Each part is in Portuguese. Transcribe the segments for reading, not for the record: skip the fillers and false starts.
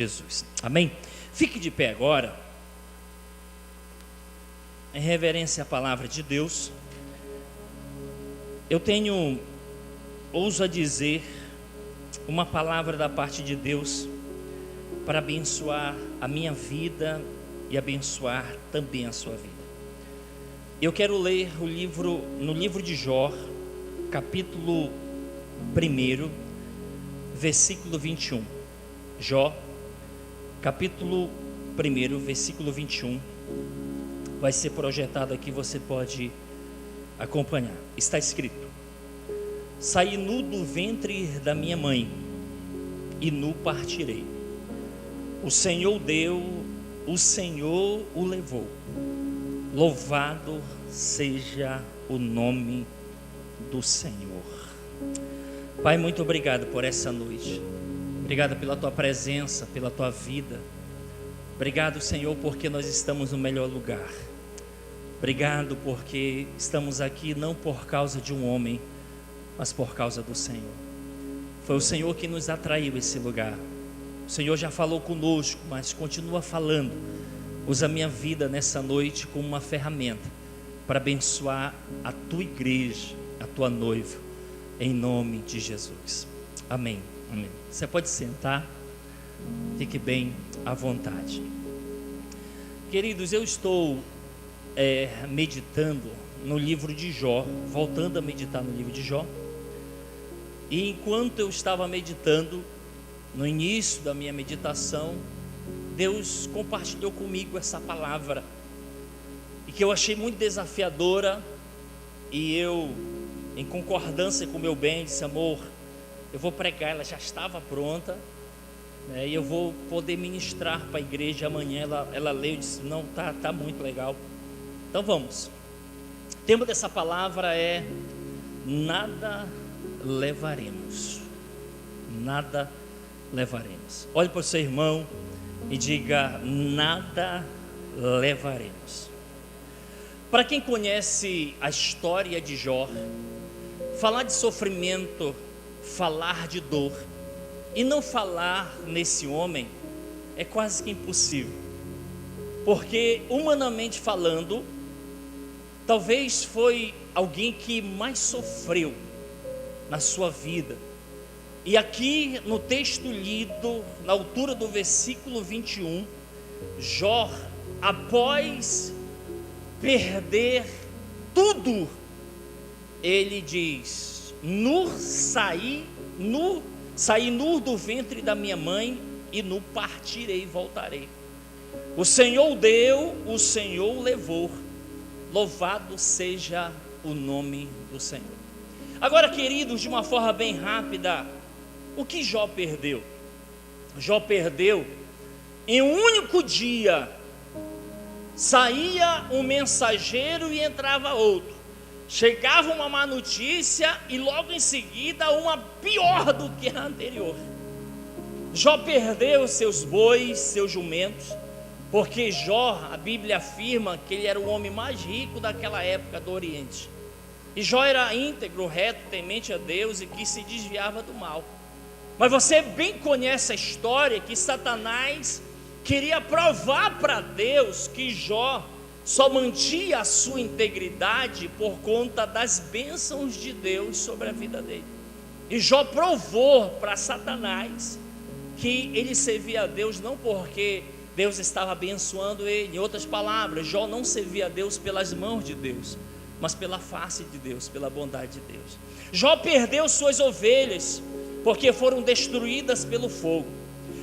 Jesus, amém? Fique de pé agora, em reverência à palavra de Deus. Eu tenho, ouso a dizer, uma palavra da parte de Deus para abençoar a minha vida e abençoar também a sua vida. Eu quero ler no livro de Jó, capítulo 1, versículo 21. Jó, capítulo 1, versículo 21, vai ser projetado aqui, você pode acompanhar. Está escrito: saí nu do ventre da minha mãe, e nu partirei. O Senhor deu, o Senhor o levou. Louvado seja o nome do Senhor. Pai, muito obrigado por essa noite. Obrigado pela tua presença, pela tua vida. Obrigado, Senhor, porque nós estamos no melhor lugar. Obrigado porque estamos aqui não por causa de um homem, mas por causa do Senhor. Foi o Senhor que nos atraiu a esse lugar. O Senhor já falou conosco, mas continua falando. Usa a minha vida nessa noite como uma ferramenta para abençoar a tua igreja, a tua noiva, em nome de Jesus. Amém. Amém. Você pode sentar, fique bem à vontade. Queridos, eu estou meditando no livro de Jó, voltando a meditar no livro de Jó. E enquanto eu estava meditando, no início da minha meditação, Deus compartilhou comigo essa palavra, e que eu achei muito desafiadora, e eu, em concordância com o meu bem, disse: amor, eu vou pregar. Ela já estava pronta, né, e eu vou poder ministrar para a igreja amanhã. Ela leu e disse: não, tá muito legal. Então vamos. O tema dessa palavra é: nada levaremos. Nada levaremos. Olhe para o seu irmão e diga: nada levaremos. Para quem conhece a história de Jó, falar de sofrimento, falar de dor e não falar nesse homem é quase que impossível, porque humanamente falando, talvez foi alguém que mais sofreu na sua vida. E aqui no texto lido, na altura do versículo 21, Jó, após perder tudo, ele diz: saí nu do ventre da minha mãe, e nu partirei e voltarei. O Senhor deu, o Senhor levou. Louvado seja o nome do Senhor. Agora, queridos, de uma forma bem rápida, o que Jó perdeu? Jó perdeu em um único dia. Saía um mensageiro e entrava outro. Chegava uma má notícia e logo em seguida uma pior do que a anterior. Jó perdeu seus bois, seus jumentos, porque Jó, a Bíblia afirma que ele era o homem mais rico daquela época do Oriente. E Jó era íntegro, reto, temente a Deus e que se desviava do mal. Mas você bem conhece a história que Satanás queria provar para Deus que Jó só mantinha a sua integridade por conta das bênçãos de Deus sobre a vida dele. E Jó provou para Satanás que ele servia a Deus não porque Deus estava abençoando ele. Em outras palavras, Jó não servia a Deus pelas mãos de Deus, mas pela face de Deus, pela bondade de Deus. Jó perdeu suas ovelhas porque foram destruídas pelo fogo.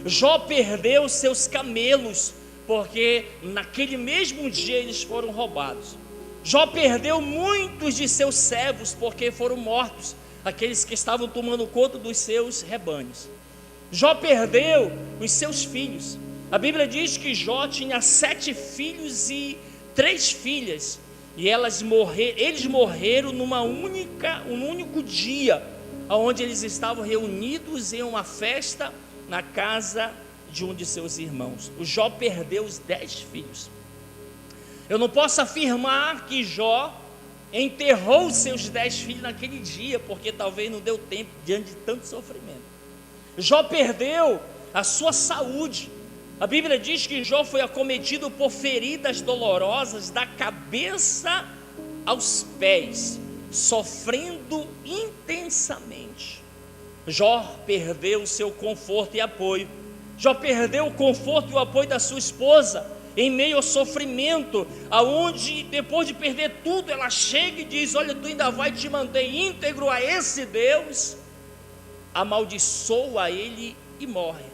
Jó perdeu seus camelos porque naquele mesmo dia eles foram roubados. Jó perdeu muitos de seus servos porque foram mortos, aqueles que estavam tomando conta dos seus rebanhos. Jó perdeu os seus filhos. A Bíblia diz que Jó tinha 7 filhos e 3 filhas, e eles morreram num único dia, onde eles estavam reunidos em uma festa na casa de um de seus irmãos. O Jó perdeu os 10 filhos. Eu não posso afirmar que Jó enterrou os seus 10 filhos naquele dia, porque talvez não deu tempo diante de tanto sofrimento. Jó perdeu a sua saúde. A Bíblia diz que Jó foi acometido por feridas dolorosas da cabeça aos pés, sofrendo intensamente. Jó perdeu o seu conforto e apoio. Jó perdeu o conforto e o apoio da sua esposa em meio ao sofrimento, aonde depois de perder tudo, ela chega e diz: olha, tu ainda vai te manter íntegro a esse Deus? Amaldiçoa ele e morre.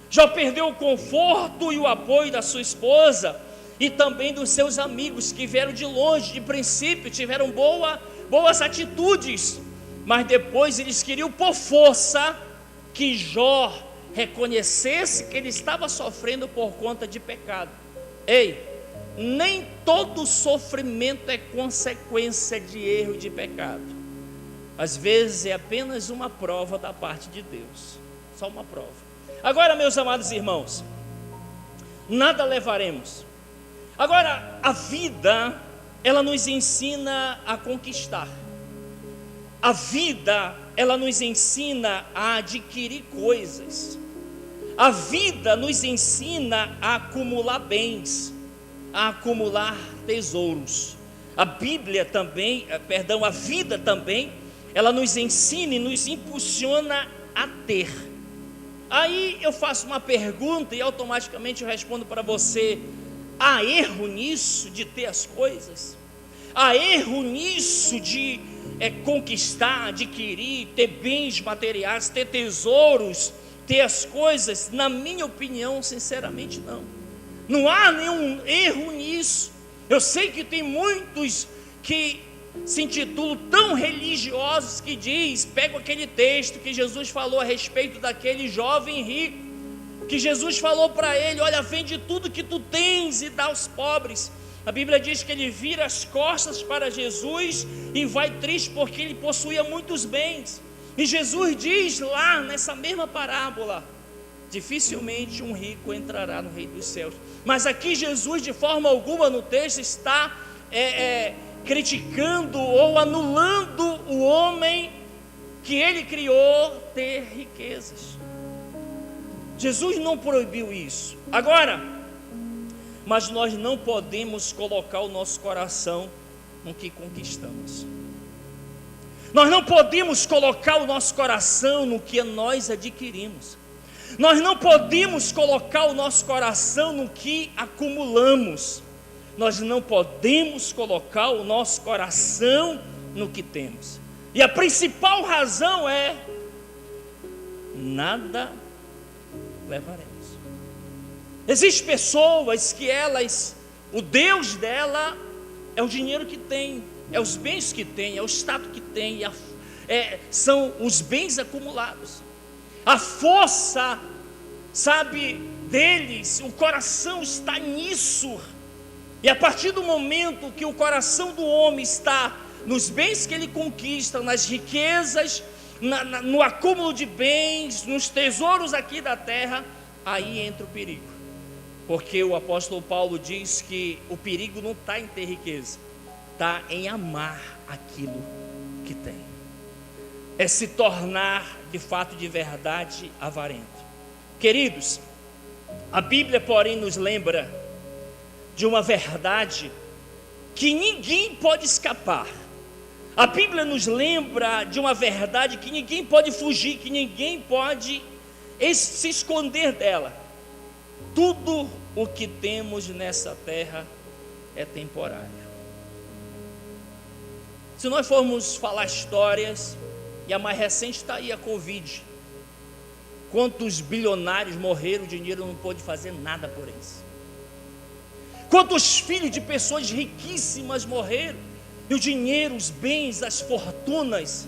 Jó perdeu o conforto e o apoio da sua esposa e também dos seus amigos que vieram de longe, de princípio tiveram boas atitudes, mas depois eles queriam por força que Jó reconhecesse que ele estava sofrendo por conta de pecado. Ei, nem todo sofrimento é consequência de erro e de pecado. Às vezes é apenas uma prova da parte de Deus, só uma prova. Agora, meus amados irmãos, nada levaremos. Agora, a vida, ela nos ensina a conquistar. A vida, ela nos ensina a adquirir coisas. A vida nos ensina a acumular bens, a acumular tesouros. A Bíblia também, a vida também, ela nos ensina e nos impulsiona a ter. Aí eu faço uma pergunta e automaticamente eu respondo para você: há erro nisso de ter as coisas? Há erro nisso de conquistar, adquirir, ter bens materiais, ter tesouros, ter as coisas? Na minha opinião, sinceramente, não. Não há nenhum erro nisso. Eu sei que tem muitos que se intitulam tão religiosos que pegam aquele texto que Jesus falou a respeito daquele jovem rico, que Jesus falou para ele: olha, vende tudo que tu tens e dá aos pobres. A Bíblia diz que ele vira as costas para Jesus e vai triste porque ele possuía muitos bens. E Jesus diz lá nessa mesma parábola: dificilmente um rico entrará no reino dos céus. Mas aqui Jesus, de forma alguma no texto, está criticando ou anulando o homem que ele criou ter riquezas. Jesus não proibiu isso. Agora, mas nós não podemos colocar o nosso coração no que conquistamos. Nós não podemos colocar o nosso coração no que nós adquirimos. Nós não podemos colocar o nosso coração no que acumulamos. Nós não podemos colocar o nosso coração no que temos. E a principal razão é: nada levaremos. Existem pessoas que o Deus dela é o dinheiro que tem, é os bens que tem, é o status que tem, são os bens acumulados. A força, deles, o coração está nisso. E a partir do momento que o coração do homem está nos bens que ele conquista, nas riquezas, no acúmulo de bens, nos tesouros aqui da terra, aí entra o perigo. Porque o apóstolo Paulo diz que o perigo não está em ter riqueza, está em amar aquilo que tem. É se tornar de fato, de verdade, avarento. Queridos, a Bíblia, porém, nos lembra de uma verdade que ninguém pode escapar. A Bíblia nos lembra de uma verdade que ninguém pode fugir, que ninguém pode se esconder dela. Tudo o que temos nessa terra é temporário. Se nós formos falar histórias, e a mais recente está aí, a Covid. Quantos bilionários morreram, o dinheiro não pôde fazer nada por eles. Quantos filhos de pessoas riquíssimas morreram, e o dinheiro, os bens, as fortunas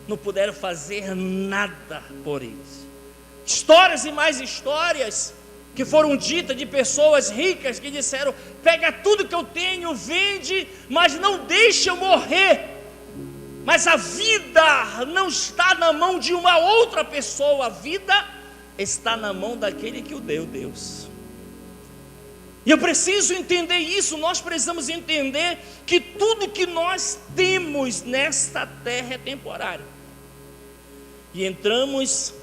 não puderam fazer nada por eles. Histórias e mais histórias que foram ditas de pessoas ricas que disseram: pega tudo que eu tenho, vende, mas não deixa eu morrer. Mas a vida não está na mão de uma outra pessoa, a vida está na mão daquele que o deu, Deus. E eu preciso entender isso. Nós precisamos entender que tudo que nós temos nesta terra é temporário. E entramos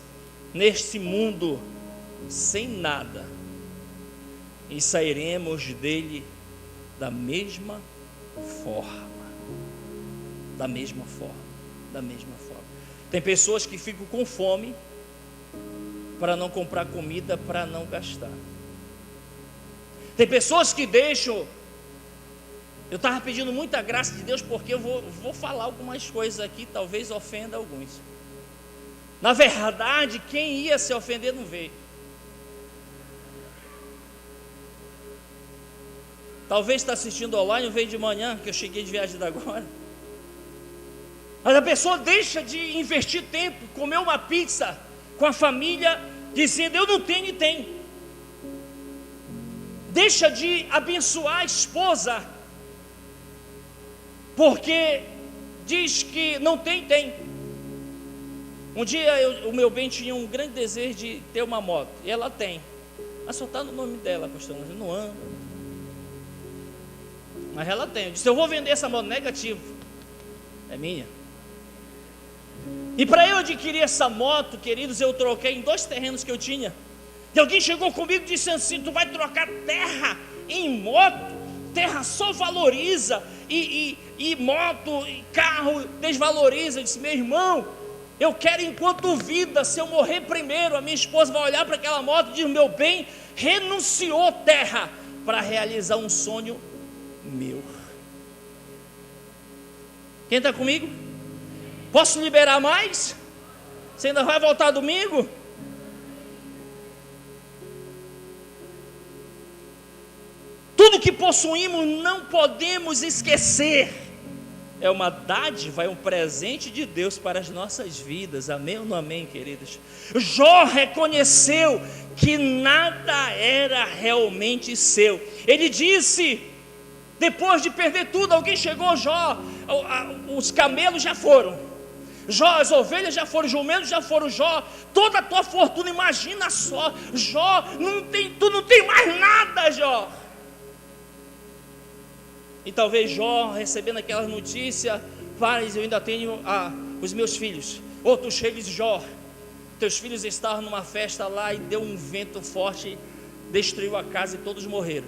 neste mundo sem nada, e sairemos dele da mesma forma. Da mesma forma. Da mesma forma. Tem pessoas que ficam com fome para não comprar comida, para não gastar. Tem pessoas que deixam. Eu estava pedindo muita graça de Deus, porque eu vou falar algumas coisas aqui, talvez ofenda alguns. Na verdade, quem ia se ofender não veio. Talvez está assistindo online, eu veio de manhã, que eu cheguei de viagem da agora. Mas a pessoa deixa de investir tempo, comer uma pizza com a família, dizendo eu não tenho e tem. Deixa de abençoar a esposa, porque diz que não tem, tem. Um dia o meu bem tinha um grande desejo de ter uma moto, e ela tem. Mas só está no nome dela, pastor, não anda. Mas ela tem. Eu disse, eu vou vender essa moto, negativo. É minha. E para eu adquirir essa moto, queridos, eu troquei em 2 terrenos que eu tinha. E alguém chegou comigo e disse assim, tu vai trocar terra em moto? Terra só valoriza, e moto, e carro desvaloriza. Eu disse, meu irmão, eu quero enquanto vida, se eu morrer primeiro, a minha esposa vai olhar para aquela moto e dizer, meu bem, renunciou terra para realizar um sonho meu. Quem está comigo? Posso liberar mais? Você ainda vai voltar domingo? Tudo que possuímos não podemos esquecer. É uma dádiva, é um presente de Deus para as nossas vidas. Amém ou não amém, queridos? Jó reconheceu que nada era realmente seu. Ele disse, depois de perder tudo, alguém chegou, Jó, os camelos já foram, Jó, as ovelhas já foram, os jumentos já foram, Jó, toda a tua fortuna, imagina só, Jó, tu não tem mais nada, Jó. E talvez Jó, recebendo aquela notícia, mas eu ainda tenho os meus filhos. Outro chega e diz, Jó, teus filhos estavam numa festa lá e deu um vento forte, destruiu a casa e todos morreram.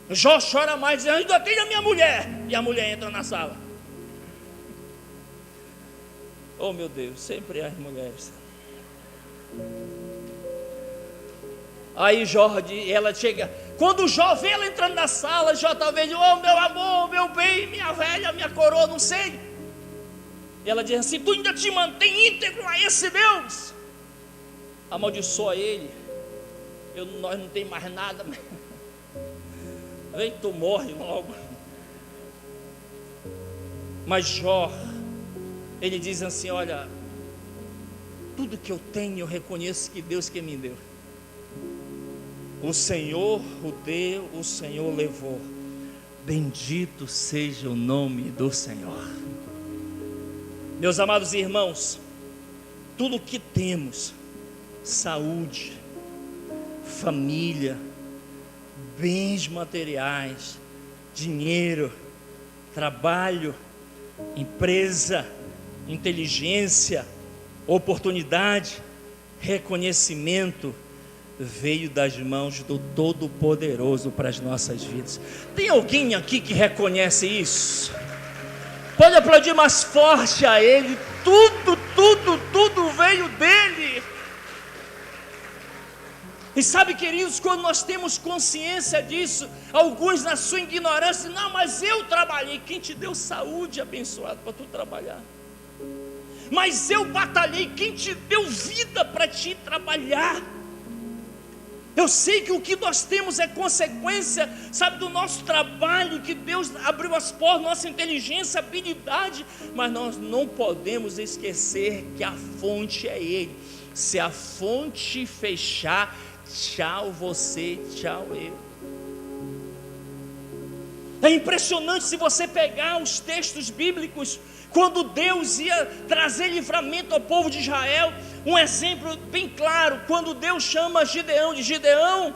Jó chora mais, dizendo, ainda tenho a minha mulher. E a mulher entra na sala. Oh meu Deus, sempre as mulheres. Aí Jó, ela chega. Quando Jó vê ela entrando na sala, Jó talvez diz, oh meu amor, meu bem, minha velha, minha coroa, não sei. E ela diz assim, tu ainda te mantém íntegro a esse Deus? Amaldiçoa ele. Nós não tem mais nada. Vem, tu morre logo. Mas Jó, ele diz assim, olha, tudo que eu tenho eu reconheço que Deus que me deu. O Senhor o deu, o Senhor levou. Bendito seja o nome do Senhor. Meus amados irmãos, tudo que temos, saúde, família, bens materiais, dinheiro, trabalho, empresa, inteligência, oportunidade, reconhecimento, veio das mãos do Todo-Poderoso para as nossas vidas. Tem alguém aqui que reconhece isso? Pode aplaudir mais forte a Ele. Tudo veio dEle. E sabe, queridos, quando nós temos consciência disso, alguns na sua ignorância, não, mas eu trabalhei. Quem te deu saúde abençoada para tu trabalhar? Mas eu batalhei. Quem te deu vida para te trabalhar? Eu sei que o que nós temos é consequência, sabe, do nosso trabalho, que Deus abriu as portas, nossa inteligência, habilidade, mas nós não podemos esquecer que a fonte é Ele. Se a fonte fechar, tchau você, tchau eu. É impressionante se você pegar os textos bíblicos, quando Deus ia trazer livramento ao povo de Israel, um exemplo bem claro, quando Deus chama Gideão, de Gideão,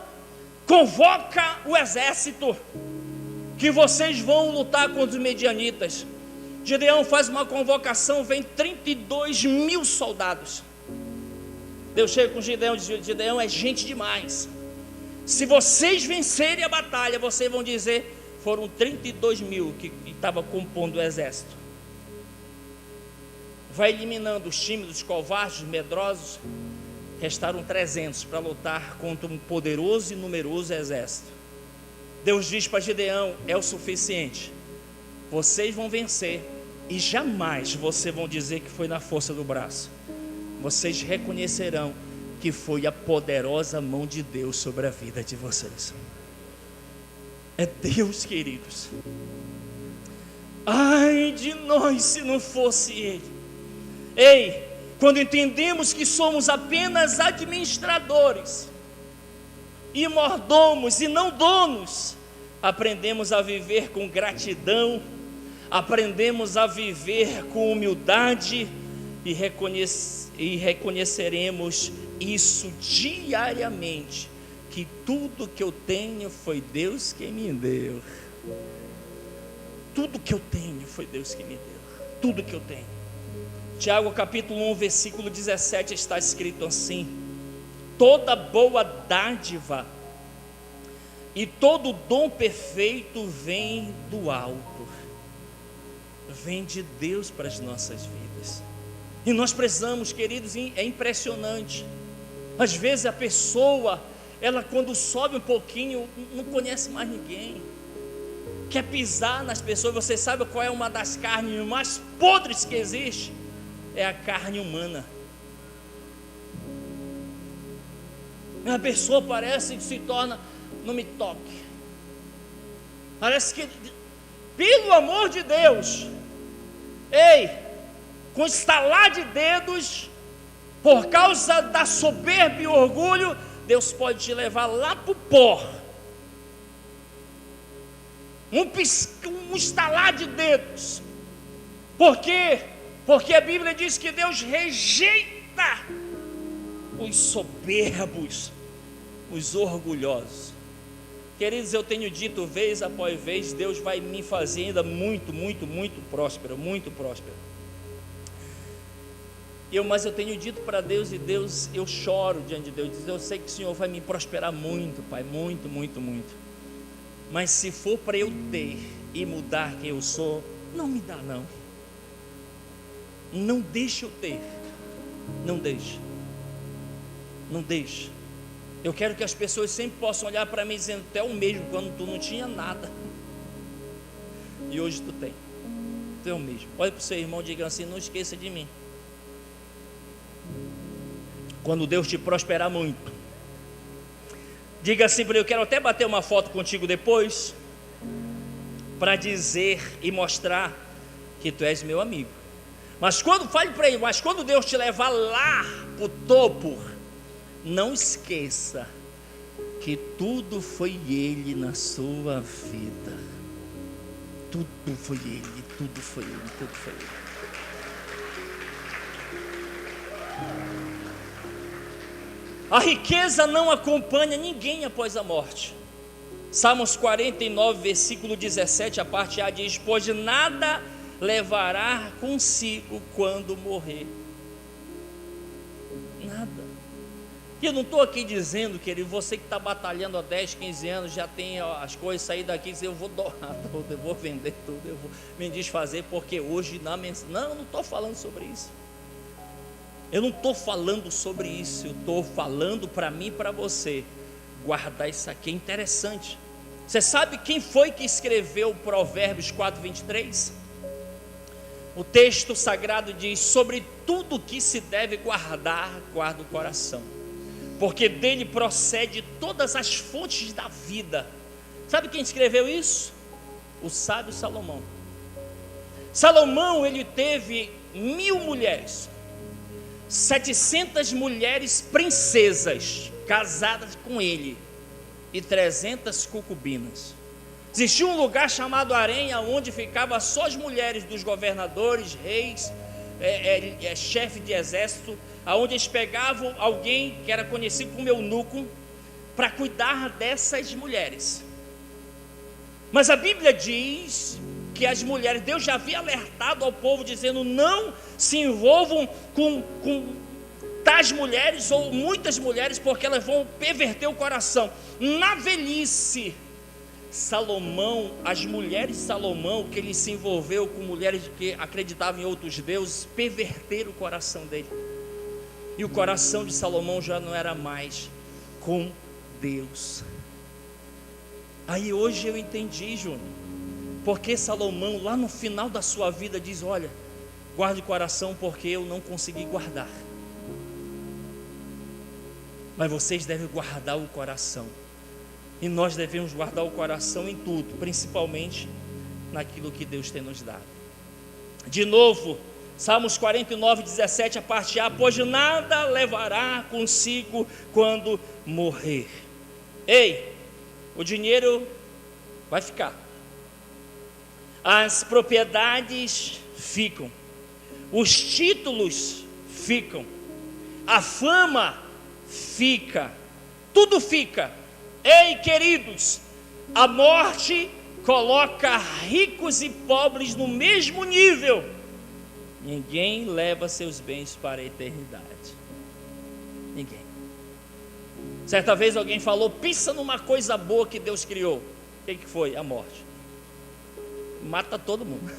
convoca o exército, que vocês vão lutar contra os medianitas. Gideão faz uma convocação, vem 32 mil soldados. Deus chega com Gideão e diz: Gideão é gente demais. Se vocês vencerem a batalha, vocês vão dizer, foram 32 mil que estavam compondo o exército. Vai eliminando os tímidos, covardes, medrosos. Restaram 300 para lutar contra um poderoso e numeroso exército. Deus diz para Gideão: é o suficiente. Vocês vão vencer e jamais vocês vão dizer que foi na força do braço. Vocês reconhecerão que foi a poderosa mão de Deus sobre a vida de vocês. É Deus, queridos. Ai de nós se não fosse Ele. Ei, quando entendemos que somos apenas administradores e mordomos e não donos, aprendemos a viver com gratidão, aprendemos a viver com humildade e reconheceremos isso diariamente, que tudo que eu tenho foi Deus quem me deu. Tudo que eu tenho foi Deus quem me deu. Tudo que eu tenho. Tiago capítulo 1, versículo 17 está escrito assim: toda boa dádiva e todo dom perfeito vem do alto, vem de Deus para as nossas vidas. E nós precisamos, queridos, é impressionante. Às vezes a pessoa, ela quando sobe um pouquinho, não conhece mais ninguém, quer pisar nas pessoas. Você sabe qual é uma das carnes mais podres que existe? É a carne humana. A pessoa parece que se torna, não me toque. Parece que, pelo amor de Deus, ei, com estalar de dedos, por causa da soberba e orgulho, Deus pode te levar lá para o pó. Um estalar de dedos. Por quê? Porque a Bíblia diz que Deus rejeita os soberbos, os orgulhosos. Queridos, eu tenho dito vez após vez, Deus vai me fazer ainda muito, muito, muito próspero, muito próspero. Mas eu tenho dito para Deus, e Deus, eu choro diante de Deus, eu sei que o Senhor vai me prosperar muito, Pai, muito, muito, muito. Mas se for para eu ter e mudar quem eu sou, não me dá não. Não deixe eu ter. Não deixe. Não deixe. Eu quero que as pessoas sempre possam olhar para mim dizendo: tu é o mesmo quando tu não tinha nada, e hoje tu tem. Tu é o mesmo. Olha para o seu irmão e diga assim: não esqueça de mim. Quando Deus te prosperar muito, diga assim para ele: eu quero até bater uma foto contigo depois, para dizer e mostrar que tu és meu amigo. Mas fale para ele, mas quando Deus te levar lá para o topo, não esqueça que tudo foi Ele na sua vida. Tudo foi Ele, tudo foi Ele, tudo foi Ele. A riqueza não acompanha ninguém após a morte. Salmos 49, versículo 17, a parte A diz: pois nada levará consigo quando morrer. Nada. E eu não estou aqui dizendo, querido, você que está batalhando há 10, 15 anos, já tem as coisas sair daqui e dizer: eu vou doar tudo, eu vou vender tudo, eu vou me desfazer, porque hoje na mensagem. Não, eu não estou falando sobre isso. Eu não estou falando sobre isso. Eu estou falando para mim e para você guardar isso aqui. É interessante. Você sabe quem foi que escreveu Provérbios 4, 23? O texto sagrado diz: sobre tudo que se deve guardar, guarda o coração, porque dele procede todas as fontes da vida. Sabe quem escreveu isso? O sábio Salomão. Salomão, ele teve 1000 mulheres, 700 mulheres princesas casadas com ele e 300 concubinas. Existia um lugar chamado Harém, onde ficavam só as mulheres dos governadores, reis, chefe de exército, onde eles pegavam alguém que era conhecido como eunuco para cuidar dessas mulheres. Mas a Bíblia diz que as mulheres, Deus já havia alertado ao povo dizendo: não se envolvam com tais mulheres, ou muitas mulheres, porque elas vão perverter o coração. Na velhice, Salomão, as mulheres de Salomão, que ele se envolveu com mulheres que acreditavam em outros deuses, perverteram o coração dele. E o coração de Salomão já não era mais com Deus. Aí hoje eu entendi, Júnior, porque Salomão lá no final da sua vida diz: olha, guarde o coração, porque eu não consegui guardar. Mas vocês devem guardar o coração. E nós devemos guardar o coração em tudo, principalmente naquilo que Deus tem nos dado. De novo, Salmos 49, 17, a parte A: pois nada levará consigo quando morrer. Ei, o dinheiro vai ficar, as propriedades ficam, os títulos ficam, a fama fica, tudo fica. Ei, queridos, a morte coloca ricos e pobres no mesmo nível. Ninguém leva seus bens para a eternidade. Ninguém. Certa vez alguém falou: pensa numa coisa boa que Deus criou. O que foi? A morte. Mata todo mundo.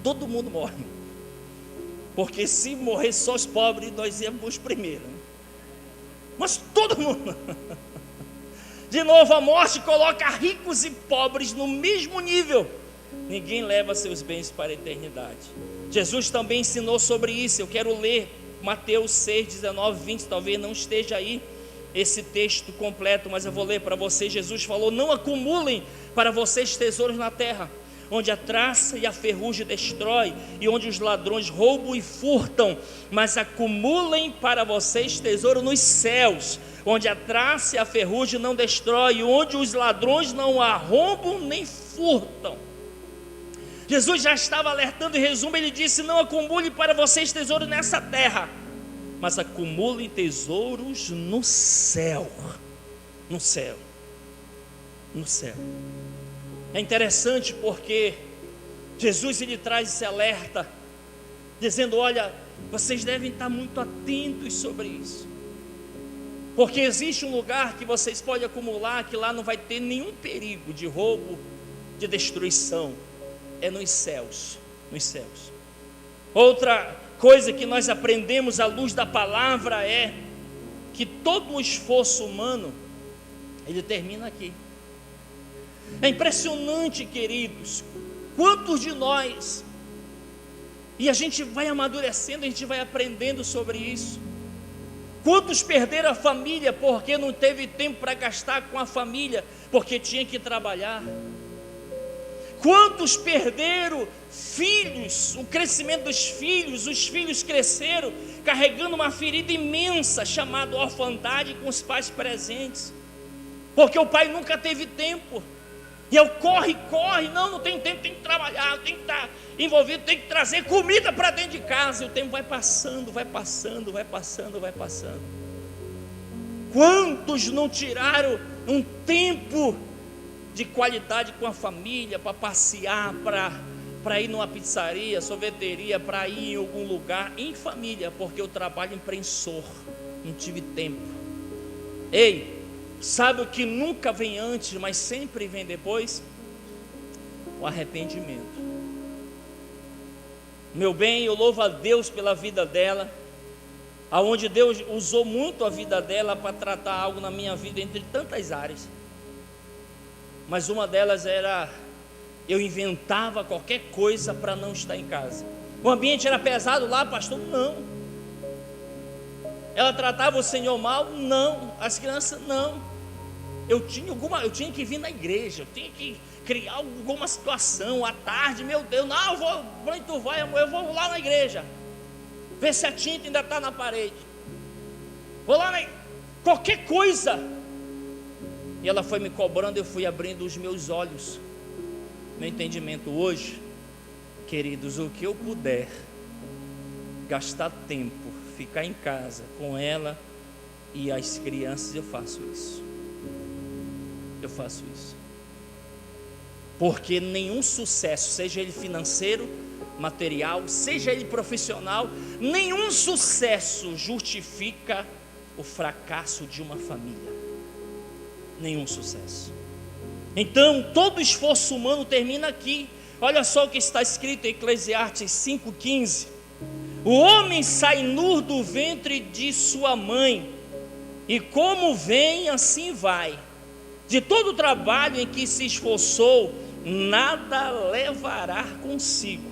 Todo mundo morre. Porque se morrer só os pobres, nós íamos primeiro. Mas todo mundo. De novo, a morte coloca ricos e pobres no mesmo nível. Ninguém leva seus bens para a eternidade. Jesus também ensinou sobre isso. Eu quero ler Mateus 6, 19, 20. Talvez não esteja aí esse texto completo, mas eu vou ler para vocês. Jesus falou: não acumulem para vocês tesouros na terra, onde a traça e a ferrugem destrói, e onde os ladrões roubam e furtam, mas acumulem para vocês tesouro nos céus, onde a traça e a ferrugem não destrói, e onde os ladrões não arrombam nem furtam. Jesus já estava alertando. Em resumo, ele disse: não acumule para vocês tesouro nessa terra, mas acumulem tesouros no céu. No céu. No céu. É interessante porque Jesus ele traz esse alerta, dizendo: olha, vocês devem estar muito atentos sobre isso, porque existe um lugar que vocês podem acumular, que lá não vai ter nenhum perigo de roubo, de destruição. É nos céus. Nos céus. Outra coisa que nós aprendemos à luz da palavra é que todo o esforço humano, ele termina aqui. É impressionante, queridos, quantos de nós, e a gente vai amadurecendo, a gente vai aprendendo sobre isso. Quantos perderam a família porque não teve tempo para gastar com a família, porque tinha que trabalhar? Quantos perderam filhos, o crescimento dos filhos, os filhos cresceram carregando uma ferida imensa chamada orfandade, com os pais presentes, porque o pai nunca teve tempo. E eu corre, não tem tempo, tem que trabalhar, tem que estar envolvido, tem que trazer comida para dentro de casa. E o tempo vai passando. Quantos não tiraram um tempo de qualidade com a família, para passear, para ir numa pizzaria, sorveteria, para ir em algum lugar, em família, porque o trabalho imprensou, não tive tempo. Ei, sabe o que nunca vem antes, mas sempre vem depois? O arrependimento. Meu bem, eu louvo a Deus pela vida dela, aonde Deus usou muito a vida dela para tratar algo na minha vida, entre tantas áreas. Mas uma delas era: eu inventava qualquer coisa para não estar em casa. O ambiente era pesado lá, pastor? Não. Ela tratava o Senhor mal? Não. As crianças? Não. Eu tinha que vir na igreja, eu tinha que criar alguma situação à tarde. Meu Deus, não, tu vai, amor, eu vou lá na igreja, ver se a tinta ainda está na parede, vou lá qualquer coisa. E ela foi me cobrando, eu fui abrindo os meus olhos, meu entendimento. Hoje, queridos, o que eu puder gastar tempo, ficar em casa com ela e as crianças, eu faço isso. Porque nenhum sucesso, seja ele financeiro, material, seja ele profissional, nenhum sucesso justifica o fracasso de uma família. Nenhum sucesso. Então, todo esforço humano termina aqui. Olha só o que está escrito em Eclesiastes 5,15. O homem sai nu do ventre de sua mãe, e como vem, assim vai. De todo o trabalho em que se esforçou, nada levará consigo.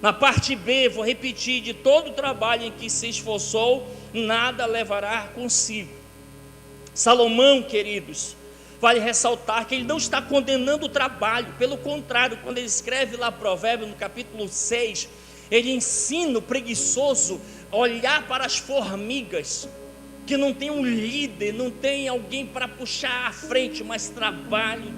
Na parte B, vou repetir: de todo o trabalho em que se esforçou, nada levará consigo. Salomão, queridos, vale ressaltar que ele não está condenando o trabalho. Pelo contrário, quando ele escreve lá Provérbios, no capítulo 6, ele ensina o preguiçoso a olhar para as formigas, que não tem um líder, não tem alguém para puxar à frente, mas trabalho.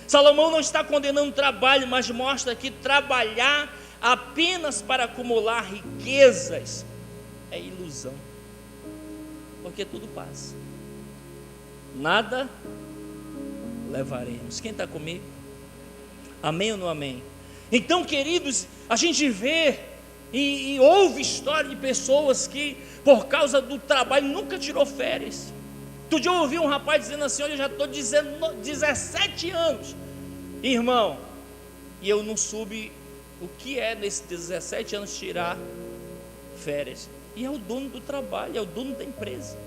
Salomão não está condenando o trabalho, mas mostra que trabalhar apenas para acumular riquezas é ilusão, porque tudo passa, nada levaremos. Quem está comigo? Amém ou não amém? Então, queridos, a gente vê e ouve história de pessoas que, por causa do trabalho, nunca tirou férias. Outro dia eu ouvi um rapaz dizendo assim: olha, eu já estou 17 anos, irmão, e eu não soube o que é nesses 17 anos tirar férias. E é o dono do trabalho, é o dono da empresa.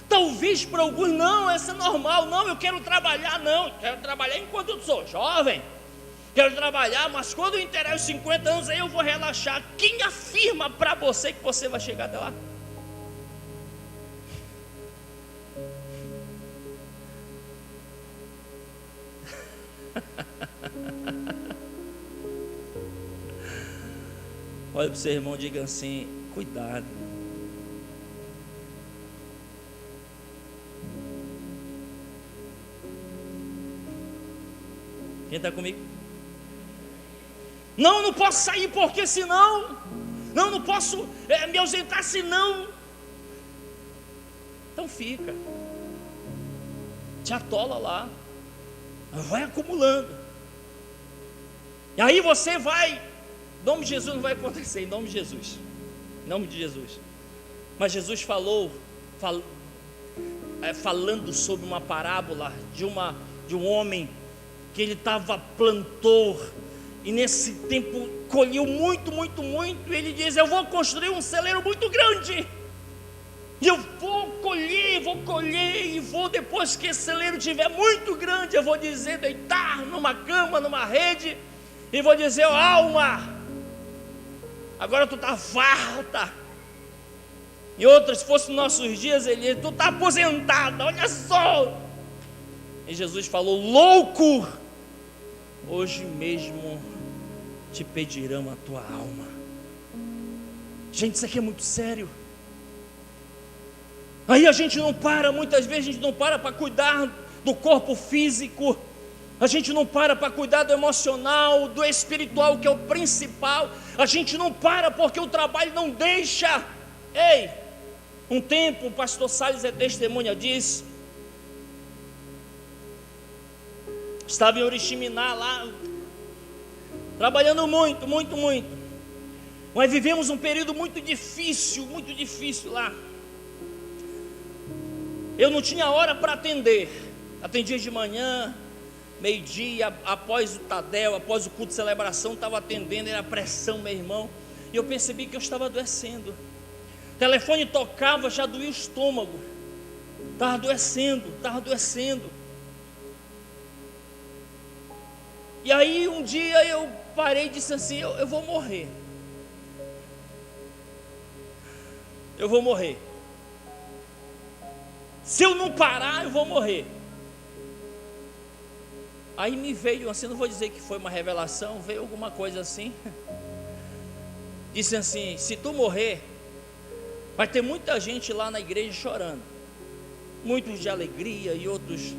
Talvez para alguns, não, essa é normal, não, eu quero trabalhar, não, quero trabalhar enquanto eu sou jovem, quero trabalhar, mas quando eu inteirar os 50 anos, aí eu vou relaxar. Quem afirma para você que você vai chegar até lá? Olha para o seu irmão e diga assim: cuidado. Quem está comigo? Não posso sair porque senão, não posso me ausentar senão. Então fica, te atola lá, vai acumulando, e aí você vai, em nome de Jesus não vai acontecer, em nome de Jesus, em nome de Jesus. Mas Jesus falando sobre uma parábola de um homem que ele plantou, e nesse tempo colheu muito, e ele diz: eu vou construir um celeiro muito grande, e eu vou colher, e vou, depois que esse celeiro estiver muito grande, eu vou deitar numa cama, numa rede, e vou dizer: ó alma, agora tu está farta. E outros, se fosse nos nossos dias, tu está aposentada, olha só. E Jesus falou: louco, hoje mesmo te pedirão a tua alma. Gente, isso aqui é muito sério. Aí a gente não para, muitas vezes a gente não para cuidar do corpo físico, a gente não para cuidar do emocional, do espiritual, que é o principal. A gente não para porque o trabalho não deixa. Ei, um tempo, o pastor Salles é testemunha disso. Estava em Oriximiná lá, trabalhando muito, mas vivemos um período muito difícil lá. Eu não tinha hora para atender, atendia de manhã, meio-dia, após o Tadel, após o culto de celebração, estava atendendo, era pressão, meu irmão, e eu percebi que eu estava adoecendo. O telefone tocava, já doía o estômago, estava adoecendo. E aí um dia eu parei e disse assim: eu vou morrer. Se eu não parar, eu vou morrer. Aí me veio assim, não vou dizer que foi uma revelação, veio alguma coisa assim. Disse assim: se tu morrer, vai ter muita gente lá na igreja chorando, muitos de alegria e outros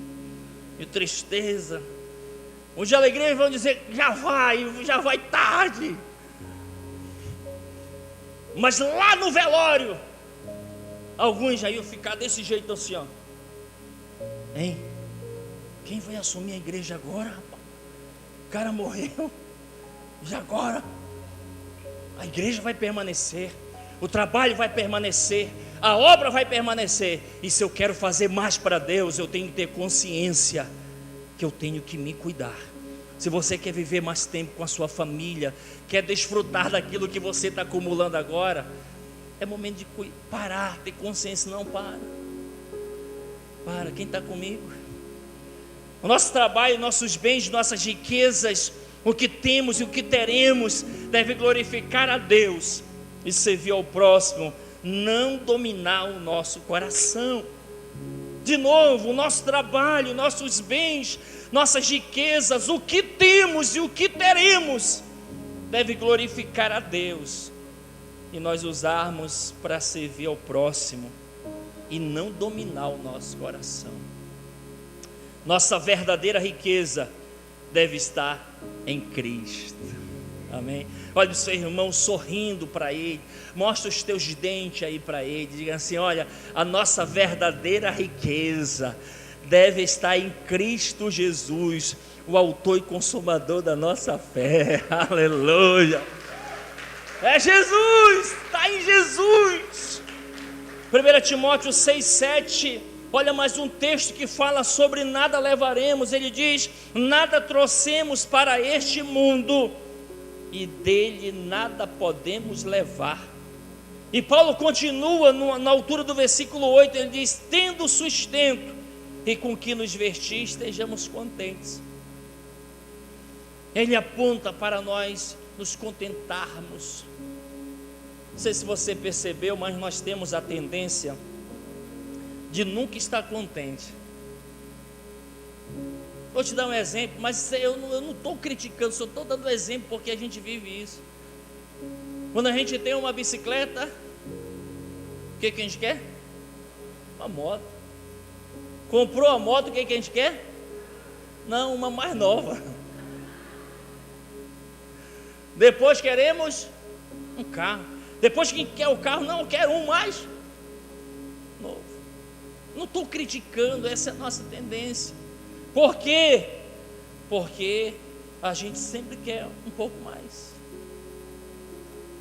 de tristeza. Uns de alegria vão dizer: já vai tarde. Mas lá no velório, alguns já iam ficar desse jeito assim, ó. Hein? Quem vai assumir a igreja agora, rapaz? O cara morreu, e agora? A igreja vai permanecer, o trabalho vai permanecer, a obra vai permanecer. E se eu quero fazer mais para Deus, eu tenho que ter consciência que eu tenho que me cuidar. Se você quer viver mais tempo com a sua família, quer desfrutar daquilo que você está acumulando agora, é momento de parar, ter consciência. Não, para, quem está comigo? O nosso trabalho, nossos bens, nossas riquezas, o que temos e o que teremos, deve glorificar a Deus e servir ao próximo, não dominar o nosso coração. De novo, o nosso trabalho, nossos bens, nossas riquezas, o que temos e o que teremos, deve glorificar a Deus e nós usarmos para servir ao próximo e não dominar o nosso coração. Nossa verdadeira riqueza deve estar em Cristo. Amém? Olha o seu irmão sorrindo para ele, mostra os teus dentes aí para ele, diga assim: olha, a nossa verdadeira riqueza deve estar em Cristo Jesus, o autor e consumador da nossa fé. Aleluia! É Jesus, está em Jesus. 1 Timóteo 6,7, olha mais um texto que fala sobre nada levaremos. Ele diz: nada trouxemos para este mundo, e dele nada podemos levar. E Paulo continua na altura do versículo 8, ele diz: tendo sustento e com que nos vestir, estejamos contentes. Ele aponta para nós nos contentarmos. Não sei se você percebeu, mas nós temos a tendência de nunca estar contente. Vou te dar um exemplo, mas eu não estou criticando, só estou dando exemplo porque a gente vive isso. Quando a gente tem uma bicicleta, o que a gente quer? Uma moto. Comprou a moto, o que a gente quer? Não, uma mais nova. Depois queremos um carro. Depois que quer o carro, não, eu quero um mais novo. Não estou criticando, essa é a nossa tendência. Por quê? Porque a gente sempre quer um pouco mais.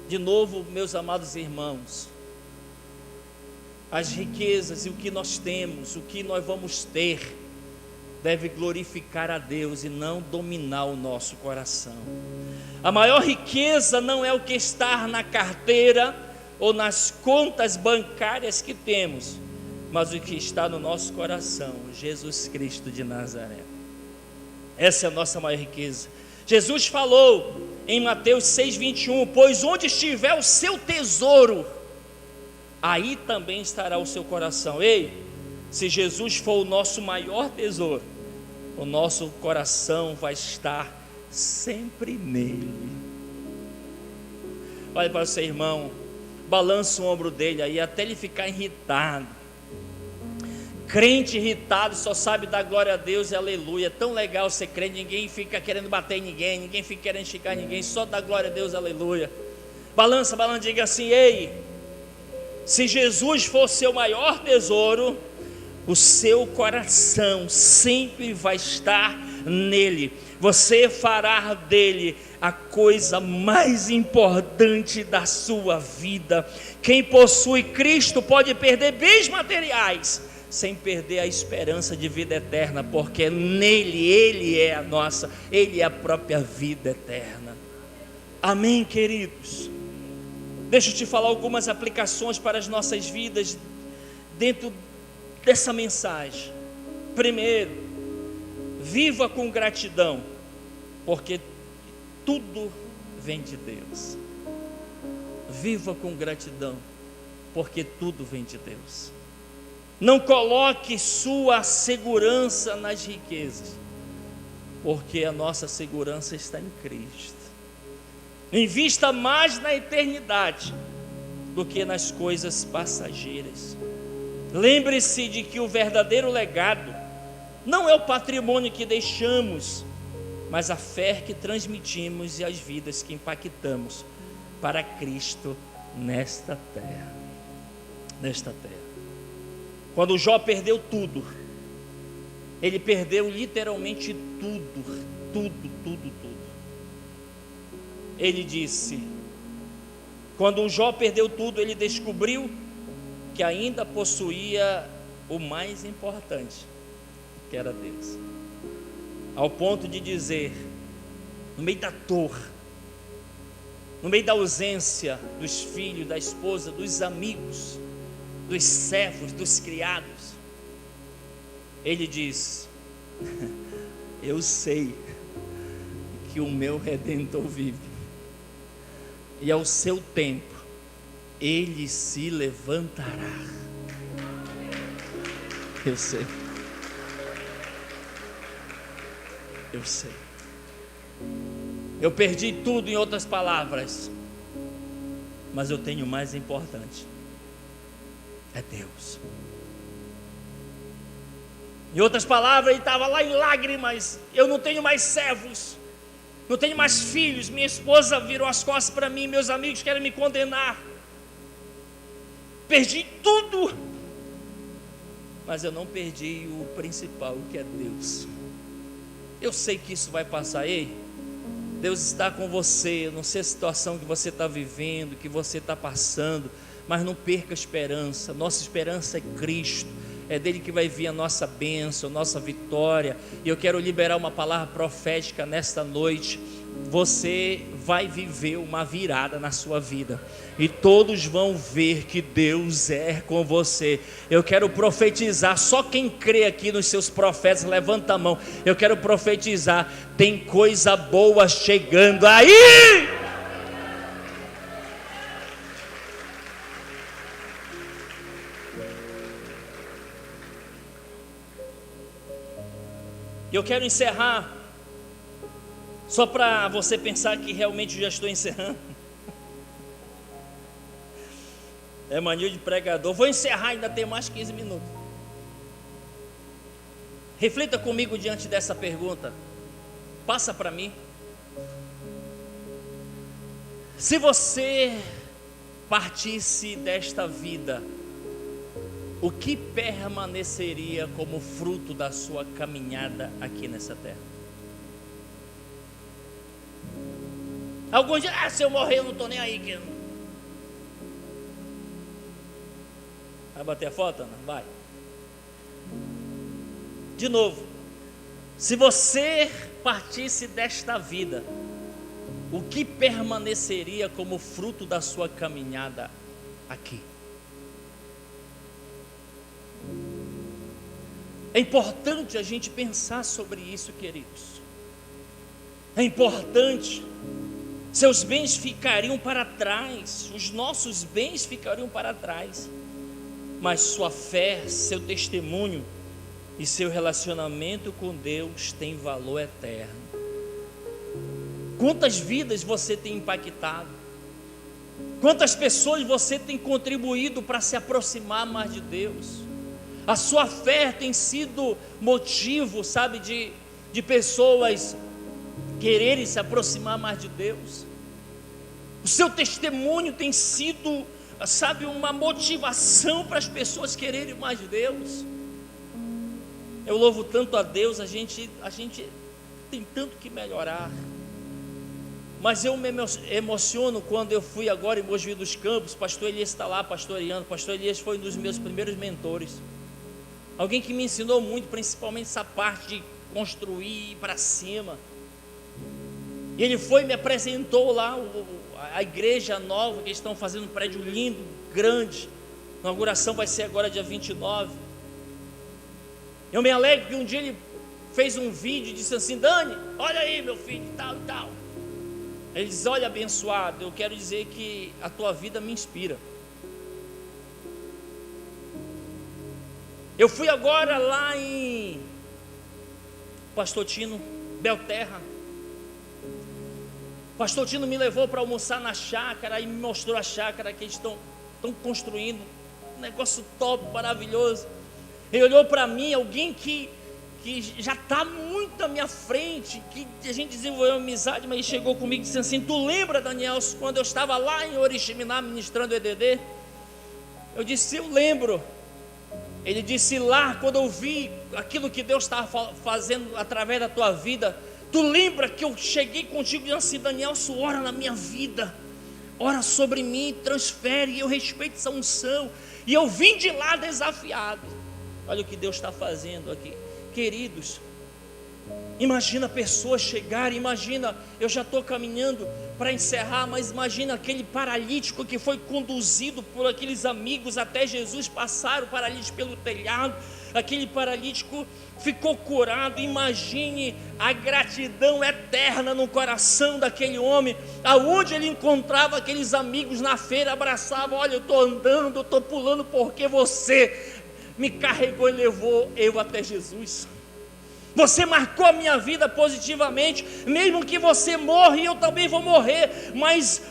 De novo, meus amados irmãos, as riquezas e o que nós temos, o que nós vamos ter, deve glorificar a Deus e não dominar o nosso coração. A maior riqueza não é o que está na carteira ou nas contas bancárias que temos, mas o que está no nosso coração, Jesus Cristo de Nazaré. Essa é a nossa maior riqueza. Jesus falou em Mateus 6,21: pois onde estiver o seu tesouro, aí também estará o seu coração. Ei, se Jesus for o nosso maior tesouro, o nosso coração vai estar sempre nele. Olha para o seu irmão, balança o ombro dele aí, até ele ficar irritado. Crente irritado só sabe dar glória a Deus e aleluia. É tão legal ser crente, ninguém fica querendo bater em ninguém, ninguém fica querendo esticar ninguém, só dá glória a Deus, aleluia. Balança, diga assim: ei, se Jesus for seu maior tesouro, o seu coração sempre vai estar nele. Você fará dele a coisa mais importante da sua vida. Quem possui Cristo pode perder bens materiais sem perder a esperança de vida eterna, porque nele Ele é Ele é a própria vida eterna. Amém, queridos? Deixa eu te falar algumas aplicações para as nossas vidas dentro dessa mensagem. Primeiro, viva com gratidão, porque tudo vem de Deus. Viva com gratidão, porque tudo vem de Deus. Não coloque sua segurança nas riquezas, porque a nossa segurança está em Cristo. Invista mais na eternidade do que nas coisas passageiras. Lembre-se de que o verdadeiro legado não é o patrimônio que deixamos, mas a fé que transmitimos e as vidas que impactamos para Cristo nesta terra. Quando o Jó perdeu tudo, ele perdeu literalmente tudo. Ele disse, quando o Jó perdeu tudo, ele descobriu que ainda possuía o mais importante, que era Deus. Ao ponto de dizer, no meio da dor, no meio da ausência dos filhos, da esposa, dos amigos, dos servos, dos criados, ele diz, eu sei que o meu Redentor vive, e ao seu tempo ele se levantará. Eu sei. Eu perdi tudo, em outras palavras, mas eu tenho o mais importante, é Deus. Em outras palavras, ele estava lá em lágrimas. Eu não tenho mais servos, não tenho mais filhos, minha esposa virou as costas para mim, meus amigos querem me condenar, perdi tudo, mas eu não perdi o principal, que é Deus. Eu sei que isso vai passar. Ei, Deus está com você. Eu não sei a situação que você está vivendo, que você está passando, mas não perca a esperança. Nossa esperança é Cristo, é dele que vai vir a nossa bênção, a nossa vitória. E eu quero liberar uma palavra profética nesta noite. Você vai viver uma virada na sua vida, e todos vão ver que Deus é com você. Eu quero profetizar, só quem crê aqui nos seus profetas, levanta a mão. Eu quero profetizar, tem coisa boa chegando aí. Eu quero encerrar, só para você pensar que realmente já estou encerrando. É mania de pregador. Vou encerrar, ainda tem mais 15 minutos. Reflita comigo diante dessa pergunta. Passa para mim. Se você partisse desta vida, o que permaneceria como fruto da sua caminhada aqui nessa terra? Alguns dizem, se eu morrer eu não estou nem aí. Vai bater a foto, Ana? Vai. De novo, se você partisse desta vida, o que permaneceria como fruto da sua caminhada aqui? É importante a gente pensar sobre isso, queridos. É importante. Seus bens ficariam para trás, os nossos bens ficariam para trás, mas sua fé, seu testemunho e seu relacionamento com Deus tem valor eterno. Quantas vidas você tem impactado? Quantas pessoas você tem contribuído para se aproximar mais de Deus? A sua fé tem sido motivo, sabe, de pessoas quererem se aproximar mais de Deus. O seu testemunho tem sido, sabe, uma motivação para as pessoas quererem mais de Deus. Eu louvo tanto a Deus, a gente tem tanto que melhorar. Mas eu me emociono quando eu fui agora em Mogi dos Campos. Pastor Elias está lá pastoreando. Pastor Elias foi um dos meus primeiros mentores, alguém que me ensinou muito, principalmente essa parte de construir para cima. E ele foi e me apresentou lá a igreja nova, que eles estão fazendo um prédio lindo, grande. A inauguração vai ser agora dia 29. Eu me alegro que um dia ele fez um vídeo e disse assim: Dani, olha aí meu filho, tal e tal. Ele diz: olha, abençoado, eu quero dizer que a tua vida me inspira. Eu fui agora lá em Pastor Tino, Belterra. Pastor Tino me levou para almoçar na chácara e me mostrou a chácara que eles estão construindo. Um negócio top, maravilhoso. Ele olhou para mim, alguém que já está muito à minha frente, que a gente desenvolveu uma amizade, mas ele chegou comigo e disse assim: tu lembra, Daniel, quando eu estava lá em Oriximiná ministrando o EDD? Eu disse: eu lembro. Ele disse: lá, quando eu vi aquilo que Deus estava fazendo através da tua vida, Tu lembra que eu cheguei contigo e disse assim: Daniel, ora na minha vida, ora sobre mim, transfere, e eu respeito essa unção. E eu vim de lá desafiado. Olha o que Deus está fazendo aqui, queridos. Imagina pessoas chegarem, imagina, eu já estou caminhando para encerrar, mas imagina aquele paralítico que foi conduzido por aqueles amigos até Jesus, passaram o paralítico pelo telhado, aquele paralítico ficou curado. Imagine a gratidão eterna no coração daquele homem, aonde ele encontrava aqueles amigos na feira, abraçava: olha, eu estou andando, eu estou pulando porque você me carregou e levou eu até Jesus. Você marcou a minha vida positivamente. Mesmo que você morra, e eu também vou morrer, mas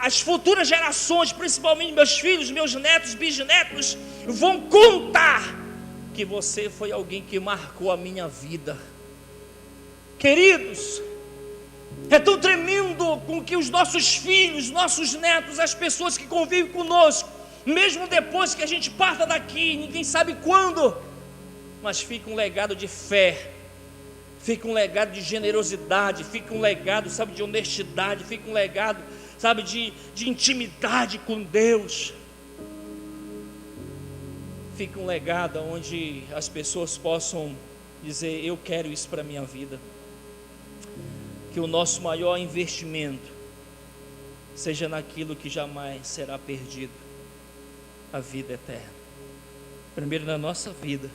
as futuras gerações, principalmente meus filhos, meus netos, bisnetos, vão contar que você foi alguém que marcou a minha vida. Queridos, é tão tremendo com que os nossos filhos, nossos netos, as pessoas que convivem conosco, mesmo depois que a gente parta daqui, ninguém sabe quando, mas fica um legado de fé, fica um legado de generosidade, fica um legado, sabe, de honestidade, fica um legado, sabe, de intimidade com Deus. Fica um legado onde as pessoas possam dizer: eu quero isso para a minha vida. Que o nosso maior investimento seja naquilo que jamais será perdido, a vida eterna. Primeiro na nossa vida,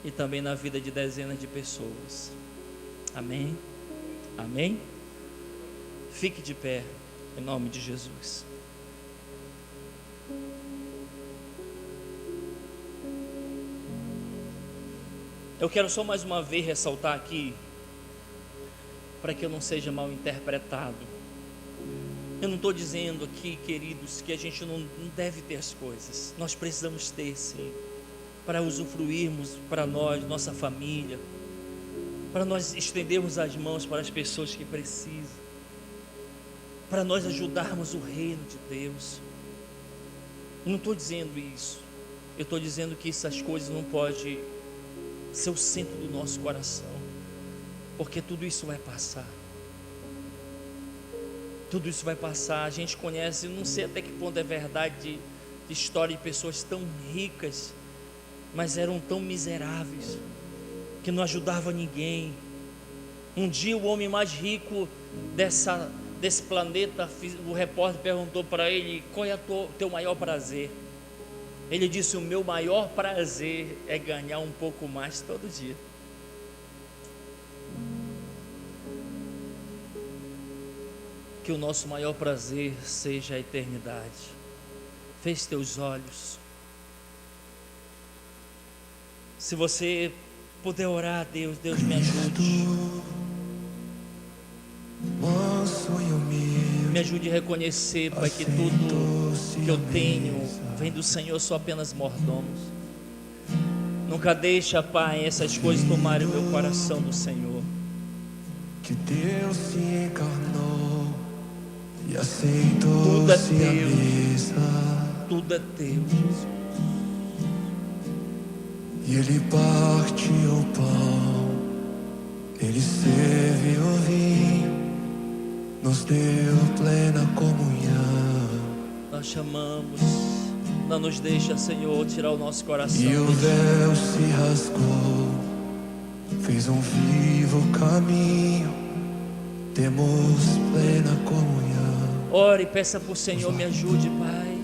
e também na vida de dezenas de pessoas. Amém? Amém? Fique de pé, em nome de Jesus. Eu quero só mais uma vez ressaltar aqui, para que eu não seja mal interpretado. Eu não estou dizendo aqui, queridos, que a gente não deve ter as coisas. Nós precisamos ter, sim, para usufruirmos para nós, nossa família, para nós estendermos as mãos para as pessoas que precisam, para nós ajudarmos o reino de Deus. Eu não estou dizendo isso. Eu estou dizendo que essas coisas não podem ser o centro do nosso coração, porque tudo isso vai passar. Tudo isso vai passar. A gente conhece, não sei até que ponto é verdade, de história de pessoas tão ricas, mas eram tão miseráveis, que não ajudavam ninguém. Um dia o homem mais rico desse planeta, o repórter perguntou para ele: qual é o teu maior prazer? Ele disse: o meu maior prazer é ganhar um pouco mais todo dia. Que o nosso maior prazer seja a eternidade. Feche teus olhos. Se você puder orar a Deus, Deus me ajude. Me ajude a reconhecer, Pai, que tudo que eu tenho vem do Senhor, sou apenas mordomos. Nunca deixa, Pai, essas coisas tomarem o meu coração do Senhor. Que Deus se encarnou e aceitou-se a mesa. Tudo é teu, Jesus. E Ele partiu o pão, Ele serviu o vinho, nos deu plena comunhão. Nós chamamos, não nos deixa, Senhor, tirar o nosso coração. E o véu se rasgou, fez um vivo caminho, temos plena comunhão. Ore e peça para o Senhor, me ajude, Pai.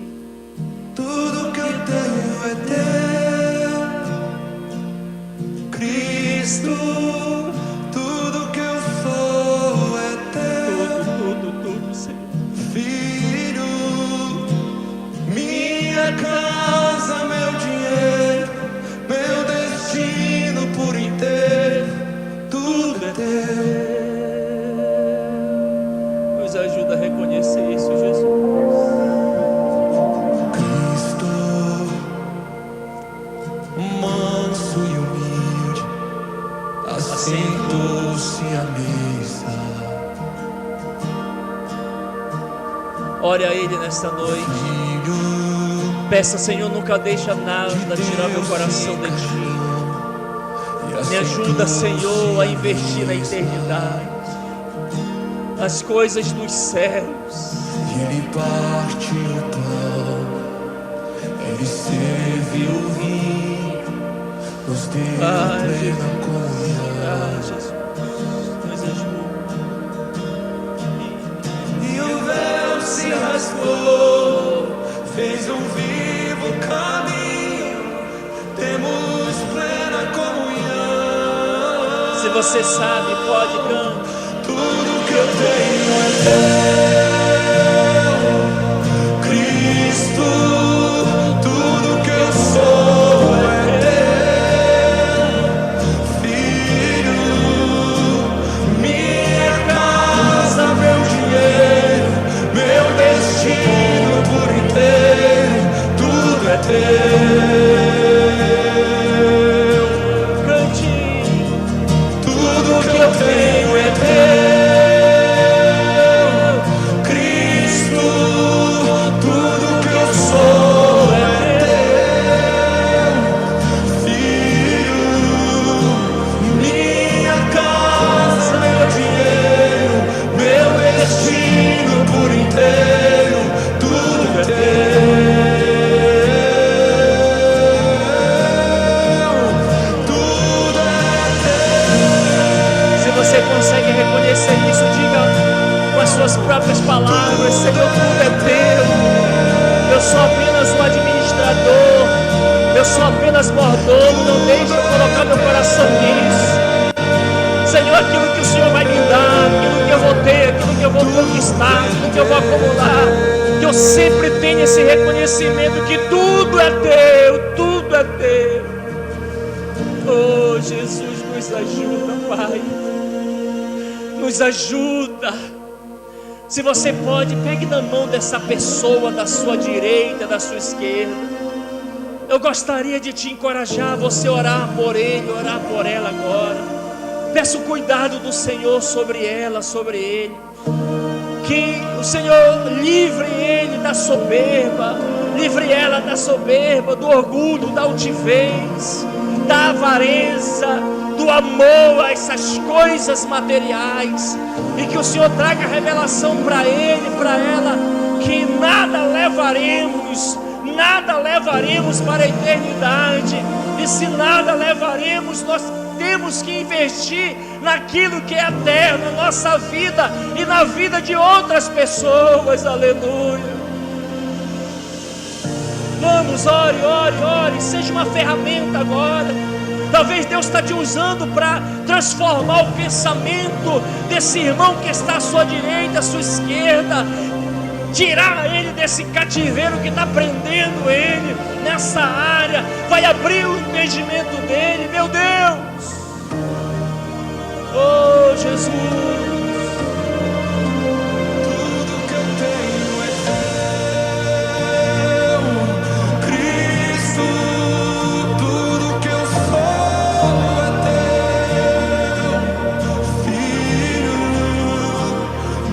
Tudo que eu tenho é teu, Cristo. Tudo que eu sou é teu. Tudo, Senhor. Filho, minha casa, meu dinheiro, meu destino por inteiro, tudo é teu. Nos ajuda a reconhecer isso, Jesus. Manso e humilde, assentou-se à mesa. Ore a Ele nesta noite. Filho, Peça, Senhor, nunca deixa nada tirar meu coração de Ti. e Me ajuda, Senhor, a investir na eternidade, as coisas dos céus. Ele partiu o pão, ele serviu o vinho, nos deu plena comunhão. Jesus, nos ajuda. E o véu se rasgou, fez um vivo caminho, temos plena comunhão. Se você sabe, pode cantar. Tudo que eu tenho é teu, Cristo. Tudo que eu sou é teu, Filho. Minha casa, meu dinheiro, meu destino por inteiro, tudo é teu. Cante. Tudo que eu tenho é teu. Consegue reconhecer isso? Diga com as suas próprias palavras: Senhor, tudo é teu. Eu sou apenas um administrador, eu sou apenas mordomo. Não deixe eu colocar meu coração nisso. Senhor, aquilo que o Senhor vai me dar, aquilo que eu vou ter, aquilo que eu vou conquistar, aquilo que eu vou acumular, que eu sempre tenha esse reconhecimento que tudo é teu, tudo é teu. Oh, Jesus, nos ajuda, Pai. Nos ajuda. Se você pode, pegue na mão dessa pessoa, da sua direita, da sua esquerda. Eu gostaria de te encorajar, você orar por ele, orar por ela agora. Peça o cuidado do Senhor sobre ela, sobre ele. Que o Senhor livre ele da soberba, livre ela da soberba, do orgulho, da altivez, da avareza, do amor a essas coisas materiais, e que o Senhor traga revelação para ele, para ela, que nada levaremos para a eternidade, e se nada levaremos, nós temos que investir naquilo que é eterno, na nossa vida e na vida de outras pessoas. Aleluia. Vamos, ore, seja uma ferramenta agora. Talvez Deus está te usando para transformar o pensamento desse irmão que está à sua direita, à sua esquerda, tirar ele desse cativeiro que está prendendo ele nessa área, vai abrir o entendimento dele. Meu Deus, oh Jesus. Tudo que eu tenho é teu, Cristo. Tudo que eu sou é teu, Filho.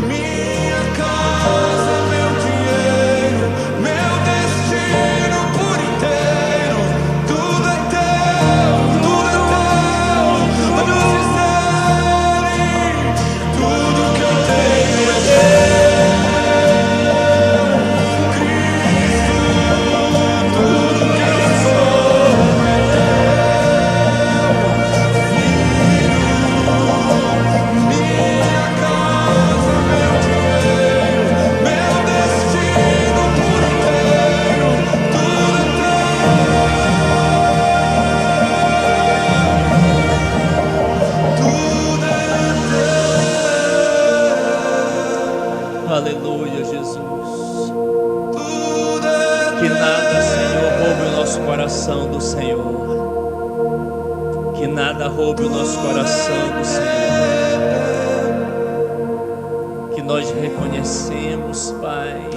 Minha casa, meu dinheiro, meu destino por inteiro, tudo é teu, tudo é teu. Vamos dizer, tudo que eu tenho é teu. Aleluia, Jesus. Que nada, Senhor, roube o nosso coração do Senhor. Que nada roube o nosso coração do Senhor. Que nós reconhecemos, Pai,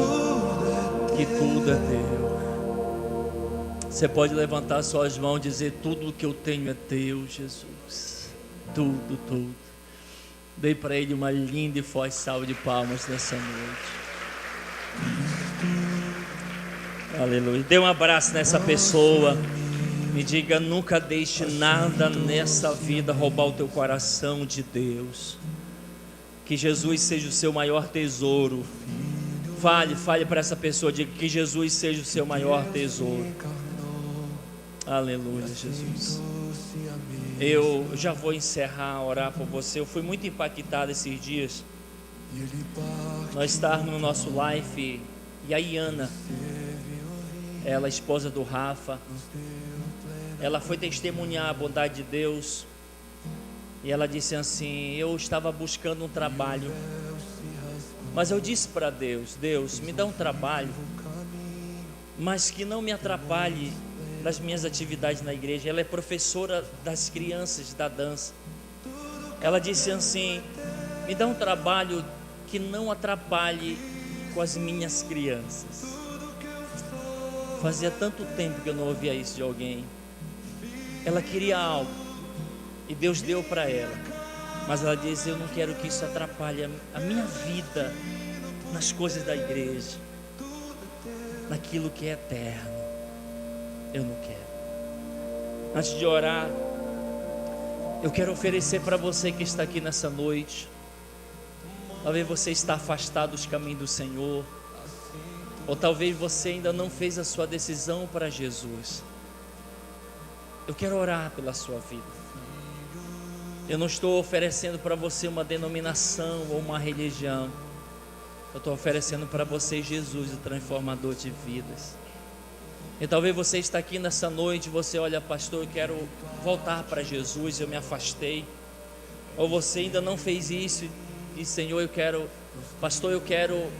que tudo é teu. Você pode levantar suas mãos e dizer: tudo que eu tenho é teu, Jesus. Tudo, tudo. Dê para ele uma linda e forte salva de palmas nessa noite. Aleluia. Dê um abraço nessa pessoa. Me diga, nunca deixe nada nessa vida roubar o teu coração de Deus. Que Jesus seja o seu maior tesouro. Fale para essa pessoa, diga que Jesus seja o seu maior tesouro. Aleluia, Jesus. Eu já vou encerrar, orar por você. Eu fui muito impactado esses dias. Nós estávamos no nosso live e a Iana, ela, esposa do Rafa, ela foi testemunhar a bondade de Deus. E ela disse assim: eu estava buscando um trabalho, mas eu disse para Deus: Deus, me dá um trabalho, mas que não me atrapalhe das minhas atividades na igreja. Ela é professora das crianças da dança. Ela disse assim: me dá um trabalho que não atrapalhe com as minhas crianças. Fazia tanto tempo que eu não ouvia isso de alguém. Ela queria algo e Deus deu para ela, mas ela disse: eu não quero que isso atrapalhe a minha vida nas coisas da igreja, naquilo que é eterno. Eu não quero. Antes de orar, eu quero oferecer para você que está aqui nessa noite. Talvez você está afastado dos caminhos do Senhor, ou talvez você ainda não fez a sua decisão para Jesus. Eu quero orar pela sua vida. Eu não estou oferecendo para você uma denominação ou uma religião. Eu estou oferecendo para você Jesus, o transformador de vidas. E talvez você está aqui nessa noite, você olha: pastor, eu quero voltar para Jesus, eu me afastei. Ou você ainda não fez isso e Senhor, pastor, eu quero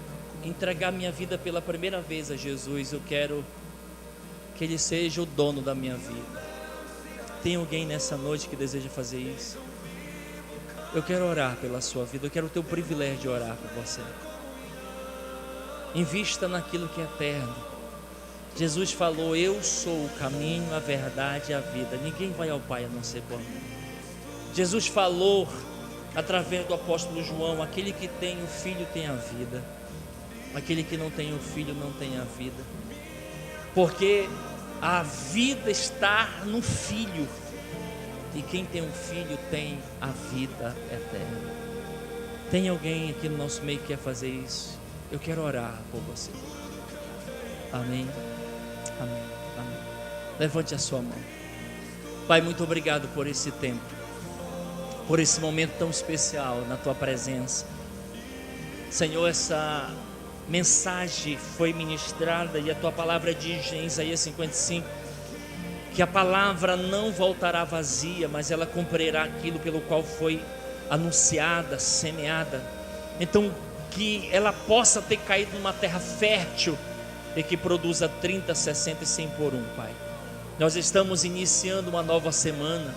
entregar minha vida pela primeira vez a Jesus. Eu quero que Ele seja o dono da minha vida. Tem alguém nessa noite que deseja fazer isso? Eu quero orar pela sua vida. Eu quero ter o privilégio de orar por você. Invista naquilo que é eterno. Jesus falou: eu sou o caminho, a verdade e a vida. Ninguém vai ao Pai a não ser por mim. Jesus falou através do apóstolo João: aquele que tem o Filho tem a vida, aquele que não tem o Filho não tem a vida, porque a vida está no Filho, e quem tem um Filho tem a vida eterna. Tem alguém aqui no nosso meio que quer fazer isso? Eu quero orar por você. Amém. Amém, amém. Levante a sua mão. Pai, muito obrigado por esse tempo, por esse momento tão especial na Tua presença. Senhor, essa mensagem foi ministrada e a Tua palavra diz em Isaías 55 que a palavra não voltará vazia, mas ela cumprirá aquilo pelo qual foi anunciada, semeada. Então, que ela possa ter caído numa terra fértil e que produza 30, 60 e 100 por um, Pai. Nós estamos iniciando uma nova semana.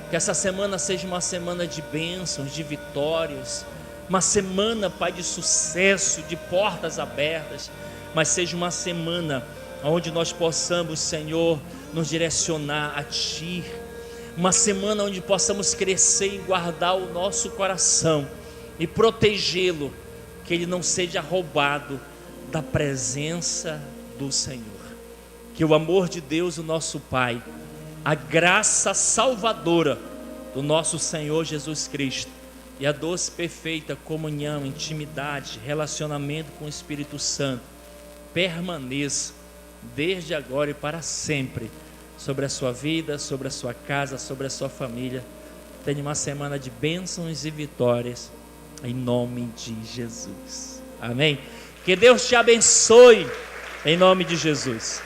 Que essa semana seja uma semana de bênçãos, de vitórias, uma semana, Pai, de sucesso, de portas abertas, mas seja uma semana onde nós possamos, Senhor, nos direcionar a Ti, uma semana onde possamos crescer e guardar o nosso coração e protegê-lo, que ele não seja roubado da presença do Senhor. Que o amor de Deus, o nosso Pai, a graça salvadora do nosso Senhor Jesus Cristo e a doce, perfeita comunhão, intimidade, relacionamento com o Espírito Santo permaneça desde agora e para sempre sobre a sua vida, sobre a sua casa, sobre a sua família. Tenha uma semana de bênçãos e vitórias em nome de Jesus. Amém. Que Deus te abençoe em nome de Jesus.